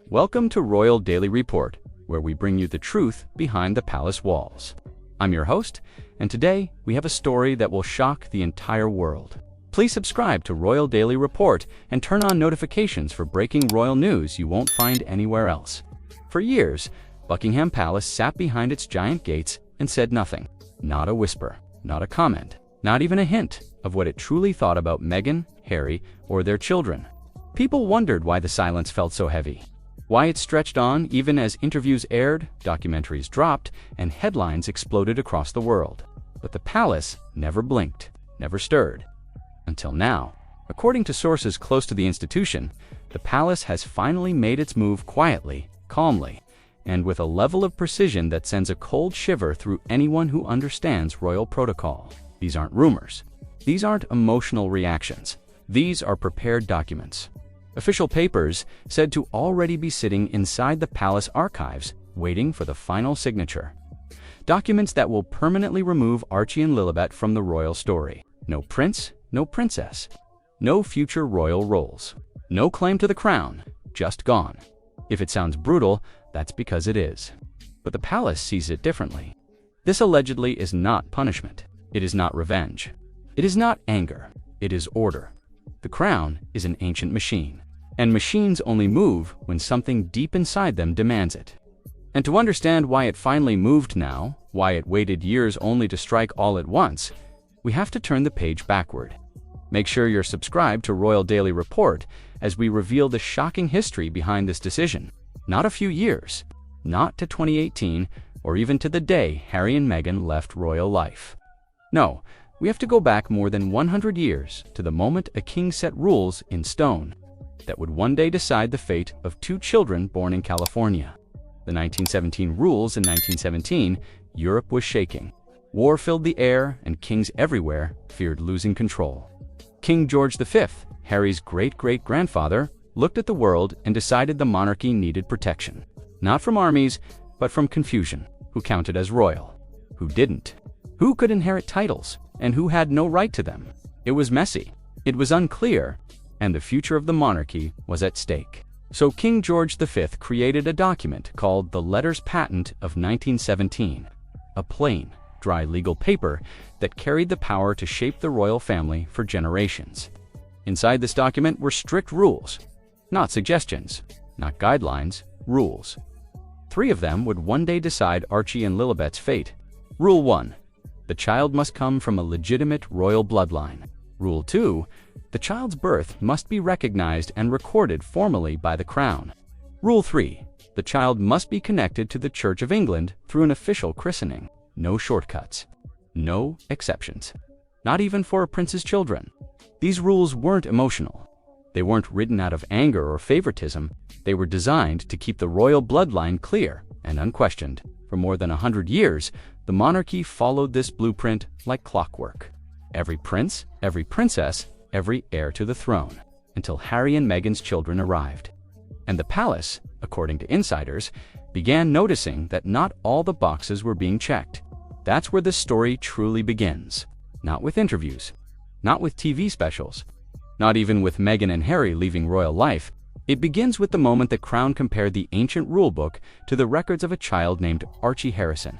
Welcome to Royal Daily Report, where we bring you the truth behind the palace walls. I'm your host, and today we have a story that will shock the entire world. Please subscribe to Royal Daily Report and turn on notifications for breaking royal news you won't find anywhere else. For years, Buckingham Palace sat behind its giant gates and said nothing. Not a whisper, not a comment, not even a hint of what it truly thought about Meghan, Harry, or their children. People wondered why the silence felt so heavy, why it stretched on even as interviews aired, documentaries dropped, and headlines exploded across the world. But the palace never blinked, never stirred. Until now. According to sources close to the institution, the palace has finally made its move quietly, calmly, and with a level of precision that sends a cold shiver through anyone who understands royal protocol. These aren't rumors. These aren't emotional reactions. These are prepared documents. Official papers said to already be sitting inside the palace archives, waiting for the final signature. Documents that will permanently remove Archie and Lilibet from the royal story. No prince, no princess. No future royal roles. No claim to the crown, just gone. If it sounds brutal, that's because it is. But the palace sees it differently. This allegedly is not punishment. It is not revenge. It is not anger. It is order. The crown is an ancient machine, and machines only move when something deep inside them demands it. And to understand why it finally moved now, why it waited years only to strike all at once, we have to turn the page backward. Make sure you're subscribed to Royal Daily Report as we reveal the shocking history behind this decision. Not a few years, not to 2018, or even to the day Harry and Meghan left royal life. No, we have to go back more than 100 years to the moment a king set rules in stone that would one day decide the fate of two children born in California. The 1917 rules in 1917, Europe was shaking. War filled the air, and kings everywhere feared losing control. King George V, Harry's great-great-grandfather, looked at the world and decided the monarchy needed protection. Not from armies, but from confusion. Who counted as royal? Who didn't? Who could inherit titles? And who had no right to them? It was messy. It was unclear. And the future of the monarchy was at stake. So King George V created a document called the Letters Patent of 1917, a plain, dry legal paper that carried the power to shape the royal family for generations. Inside this document were strict rules, not suggestions, not guidelines, rules. 3 of them would one day decide Archie and Lilibet's fate. Rule 1. The child must come from a legitimate royal bloodline. Rule 2. The child's birth must be recognized and recorded formally by the crown. Rule 3. The child must be connected to the Church of England through an official christening. No shortcuts. No exceptions. Not even for a prince's children. These rules weren't emotional. They weren't written out of anger or favoritism. They were designed to keep the royal bloodline clear and unquestioned. For more than 100 years, the monarchy followed this blueprint like clockwork. Every prince, every princess, every heir to the throne, until Harry and Meghan's children arrived. And the palace, according to insiders, began noticing that not all the boxes were being checked. That's where this story truly begins. Not with interviews, not with TV specials, not even with Meghan and Harry leaving royal life. It begins with the moment the crown compared the ancient rulebook to the records of a child named Archie Harrison,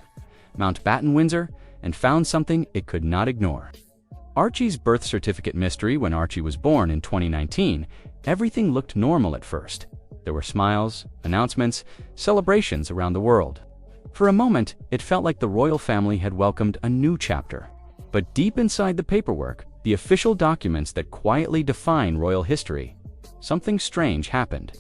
Mountbatten, Windsor, and found something it could not ignore. Archie's birth certificate mystery. When Archie was born in 2019, everything looked normal at first. There were smiles, announcements, celebrations around the world. For a moment, it felt like the royal family had welcomed a new chapter. But deep inside the paperwork, the official documents that quietly define royal history, something strange happened.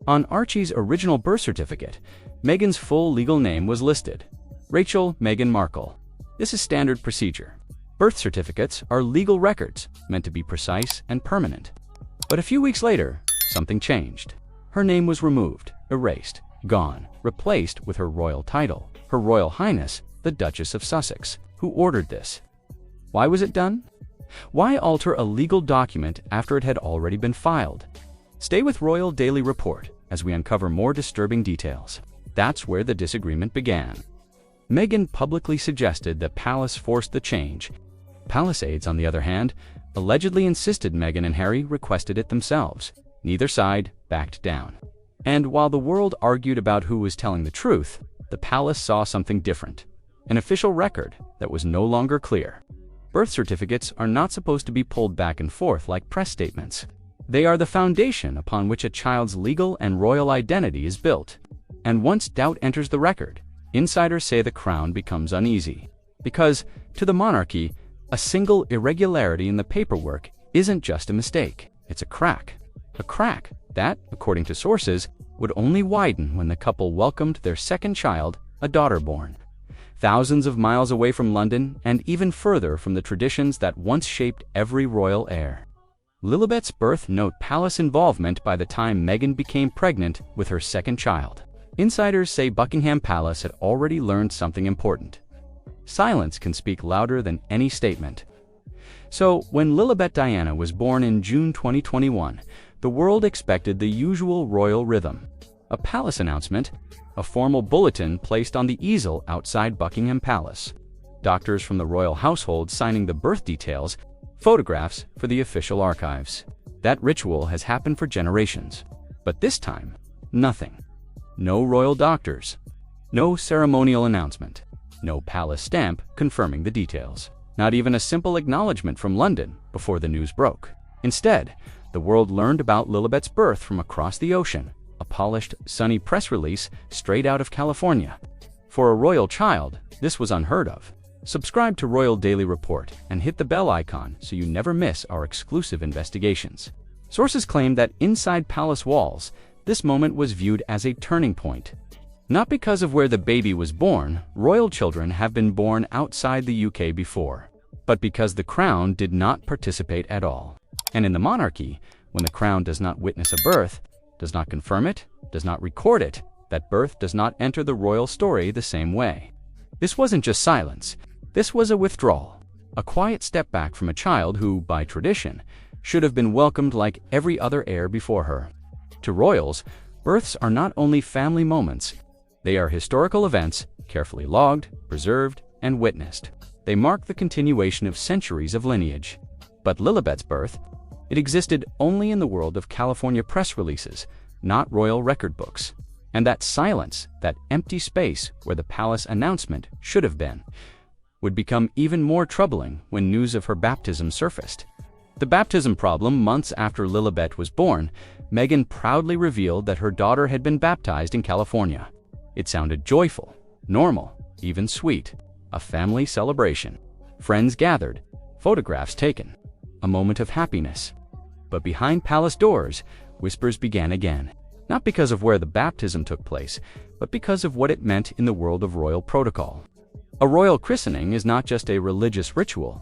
On Archie's original birth certificate, Meghan's full legal name was listed: Rachel Meghan Markle. This is standard procedure. Birth certificates are legal records meant to be precise and permanent. But a few weeks later, something changed. Her name was removed, erased, gone, replaced with her royal title, Her Royal Highness, the Duchess of Sussex. Who ordered this? Why was it done? Why alter a legal document after it had already been filed? Stay with Royal Daily Report as we uncover more disturbing details. That's where the disagreement began. Meghan publicly suggested the palace forced the change. Palace aides, on the other hand, allegedly insisted Meghan and Harry requested it themselves. Neither side backed down. And while the world argued about who was telling the truth, the palace saw something different. An official record that was no longer clear. Birth certificates are not supposed to be pulled back and forth like press statements. They are the foundation upon which a child's legal and royal identity is built. And once doubt enters the record, insiders say the crown becomes uneasy. Because, to the monarchy, a single irregularity in the paperwork isn't just a mistake, it's a crack. A crack that, according to sources, would only widen when the couple welcomed their second child, a daughter born. Thousands of miles away from London and even further from the traditions that once shaped every royal heir. Lilibet's birth note palace involvement by the time Meghan became pregnant with her second child. Insiders say Buckingham Palace had already learned something important. Silence can speak louder than any statement. So, when Lilibet Diana was born in June 2021, the world expected the usual royal rhythm. A palace announcement, a formal bulletin placed on the easel outside Buckingham Palace, doctors from the royal household signing the birth details, photographs for the official archives. That ritual has happened for generations. But this time, nothing. No royal doctors. No ceremonial announcement. No palace stamp confirming the details. Not even a simple acknowledgement from London before the news broke. Instead, the world learned about Lilibet's birth from across the ocean, a polished, sunny press release straight out of California. For a royal child, this was unheard of. Subscribe to Royal Daily Report and hit the bell icon so you never miss our exclusive investigations. Sources claim that inside palace walls, this moment was viewed as a turning point. Not because of where the baby was born, royal children have been born outside the UK before, but because the crown did not participate at all. And in the monarchy, when the crown does not witness a birth, does not confirm it, does not record it, that birth does not enter the royal story the same way. This wasn't just silence. This was a withdrawal, a quiet step back from a child who, by tradition, should have been welcomed like every other heir before her. To royals, births are not only family moments, they are historical events, carefully logged, preserved, and witnessed. They mark the continuation of centuries of lineage. But Lilibet's birth, it existed only in the world of California press releases, not royal record books. And that silence, that empty space where the palace announcement should have been, would become even more troubling when news of her baptism surfaced. The baptism problem months after Lilibet was born, Meghan proudly revealed that her daughter had been baptized in California. It sounded joyful, normal, even sweet. A family celebration. Friends gathered, photographs taken. A moment of happiness. But behind palace doors, whispers began again. Not because of where the baptism took place, but because of what it meant in the world of royal protocol. A royal christening is not just a religious ritual.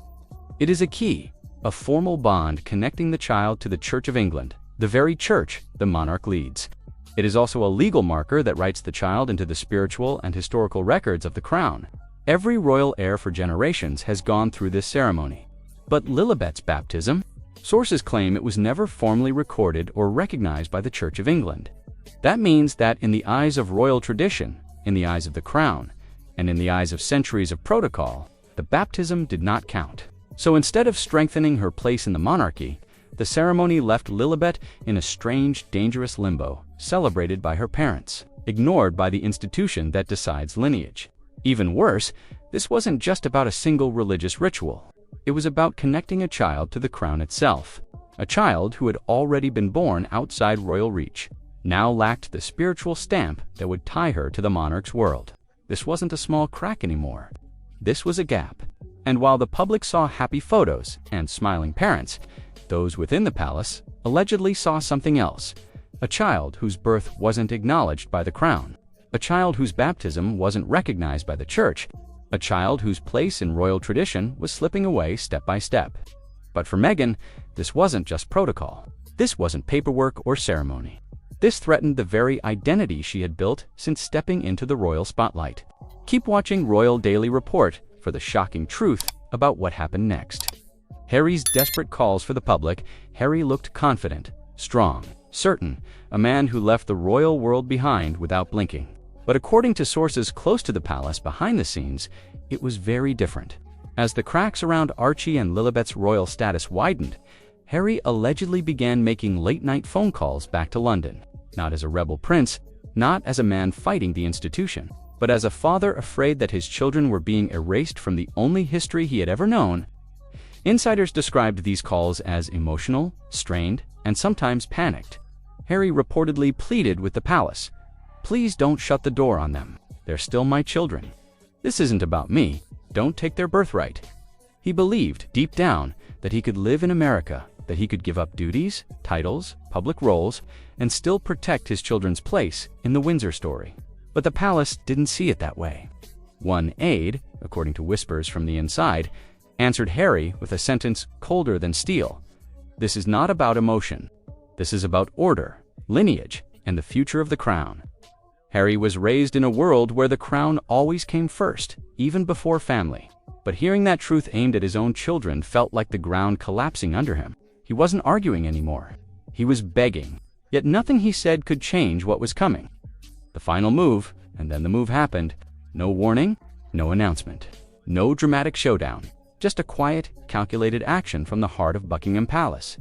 It is a key, a formal bond connecting the child to the Church of England, the very church the monarch leads. It is also a legal marker that writes the child into the spiritual and historical records of the crown. Every royal heir for generations has gone through this ceremony. But Lilibet's baptism? Sources claim it was never formally recorded or recognized by the Church of England. That means that in the eyes of royal tradition, in the eyes of the crown, and in the eyes of centuries of protocol, the baptism did not count. So instead of strengthening her place in the monarchy, the ceremony left Lilibet in a strange, dangerous limbo, celebrated by her parents, ignored by the institution that decides lineage. Even worse, this wasn't just about a single religious ritual. It was about connecting a child to the crown itself. A child who had already been born outside royal reach, now lacked the spiritual stamp that would tie her to the monarch's world. This wasn't a small crack anymore. This was a gap. And while the public saw happy photos and smiling parents, those within the palace allegedly saw something else. A child whose birth wasn't acknowledged by the crown. A child whose baptism wasn't recognized by the church. A child whose place in royal tradition was slipping away step by step. But for Meghan, this wasn't just protocol. This wasn't paperwork or ceremony. This threatened the very identity she had built since stepping into the royal spotlight. Keep watching Royal Daily Report for the shocking truth about what happened next. Harry's desperate calls for the public. Harry looked confident, strong, certain, a man who left the royal world behind without blinking. But according to sources close to the palace behind the scenes, it was very different. As the cracks around Archie and Lilibet's royal status widened, Harry allegedly began making late-night phone calls back to London. not as a rebel prince, not as a man fighting the institution, but as a father afraid that his children were being erased from the only history he had ever known. Insiders described these calls as emotional, strained, and sometimes panicked. Harry reportedly pleaded with the palace, "Please don't shut the door on them. They're still my children. This isn't about me. Don't take their birthright." He believed, deep down, that he could live in America, that he could give up duties, titles, public roles, and still protect his children's place in the Windsor story. But the palace didn't see it that way. One aide, according to whispers from the inside, answered Harry with a sentence colder than steel. "This is not about emotion. This is about order, lineage, and the future of the crown." Harry was raised in a world where the crown always came first, even before family. But hearing that truth aimed at his own children felt like the ground collapsing under him. He wasn't arguing anymore. He was begging. Yet nothing he said could change what was coming. The final move, and then the move happened. No warning, no announcement, no dramatic showdown. Just a quiet, calculated action from the heart of Buckingham Palace.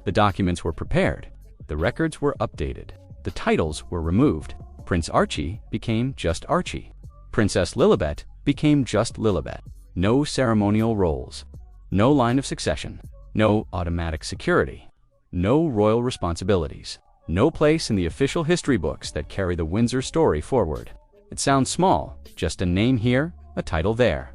The documents were prepared. The records were updated. The titles were removed. Prince Archie became just Archie. Princess Lilibet became just Lilibet. No ceremonial roles. No line of succession. No automatic security. No royal responsibilities. No place in the official history books that carry the Windsor story forward. It sounds small, just a name here, a title there.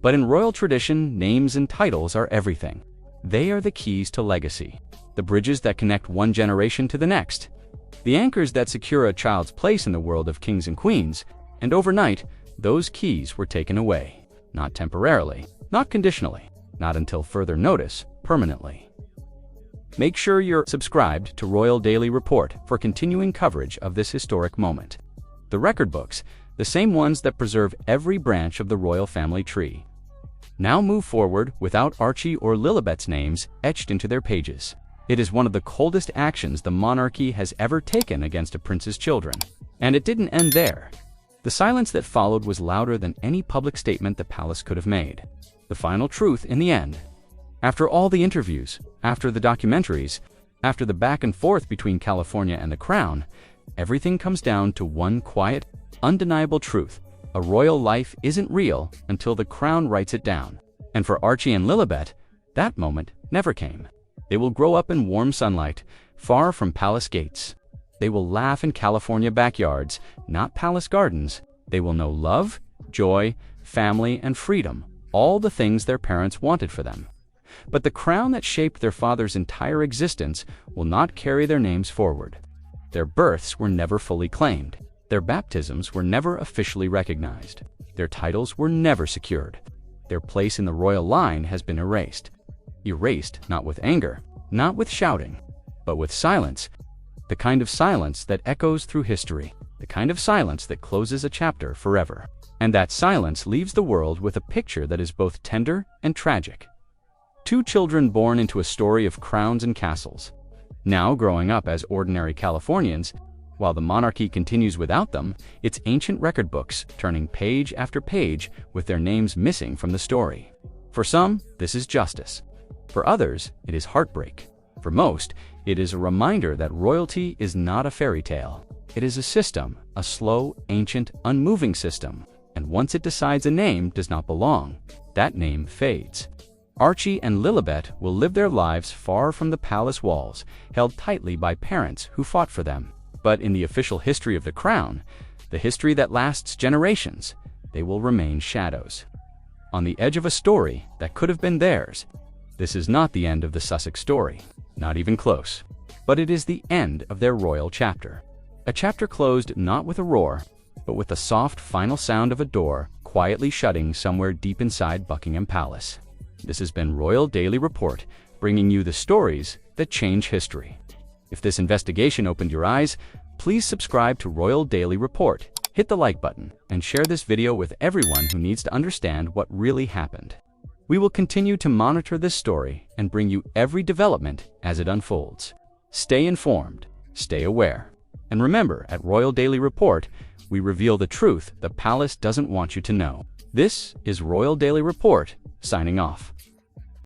But in royal tradition, names and titles are everything. They are the keys to legacy, the bridges that connect one generation to the next, the anchors that secure a child's place in the world of kings and queens, and overnight, those keys were taken away. Not temporarily, not conditionally, not until further notice, permanently. Make sure you're subscribed to Royal Daily Report for continuing coverage of this historic moment. The record books, the same ones that preserve every branch of the royal family tree, now move forward without Archie or Lilibet's names etched into their pages. It is one of the coldest actions the monarchy has ever taken against a prince's children. And it didn't end there. The silence that followed was louder than any public statement the palace could have made. The final truth in the end. After all the interviews, after the documentaries, after the back and forth between California and the crown, everything comes down to one quiet, undeniable truth. A royal life isn't real until the crown writes it down. And for Archie and Lilibet, that moment never came. They will grow up in warm sunlight, far from palace gates. They will laugh in California backyards, not palace gardens. They will know love, joy, family, and freedom, all the things their parents wanted for them. But the crown that shaped their father's entire existence will not carry their names forward. Their births were never fully claimed. Their baptisms were never officially recognized. Their titles were never secured. Their place in the royal line has been erased. Erased not with anger, not with shouting, but with silence. The kind of silence that echoes through history. The kind of silence that closes a chapter forever. And that silence leaves the world with a picture that is both tender and tragic. Two children born into a story of crowns and castles, now growing up as ordinary Californians, while the monarchy continues without them, its ancient record books turning page after page with their names missing from the story. For some, this is justice. For others, it is heartbreak. For most, it is a reminder that royalty is not a fairy tale. It is a system, a slow, ancient, unmoving system. And once it decides a name does not belong, that name fades. Archie and Lilibet will live their lives far from the palace walls, held tightly by parents who fought for them. But in the official history of the crown, the history that lasts generations, they will remain shadows. On the edge of a story that could have been theirs. This is not the end of the Sussex story, not even close. But it is the end of their royal chapter. A chapter closed not with a roar, but with the soft final sound of a door quietly shutting somewhere deep inside Buckingham Palace. This has been Royal Daily Report, bringing you the stories that change history. If this investigation opened your eyes, please subscribe to Royal Daily Report, hit the like button, and share this video with everyone who needs to understand what really happened. We will continue to monitor this story and bring you every development as it unfolds. Stay informed, stay aware. And remember, at Royal Daily Report, we reveal the truth the palace doesn't want you to know. This is Royal Daily Report, signing off.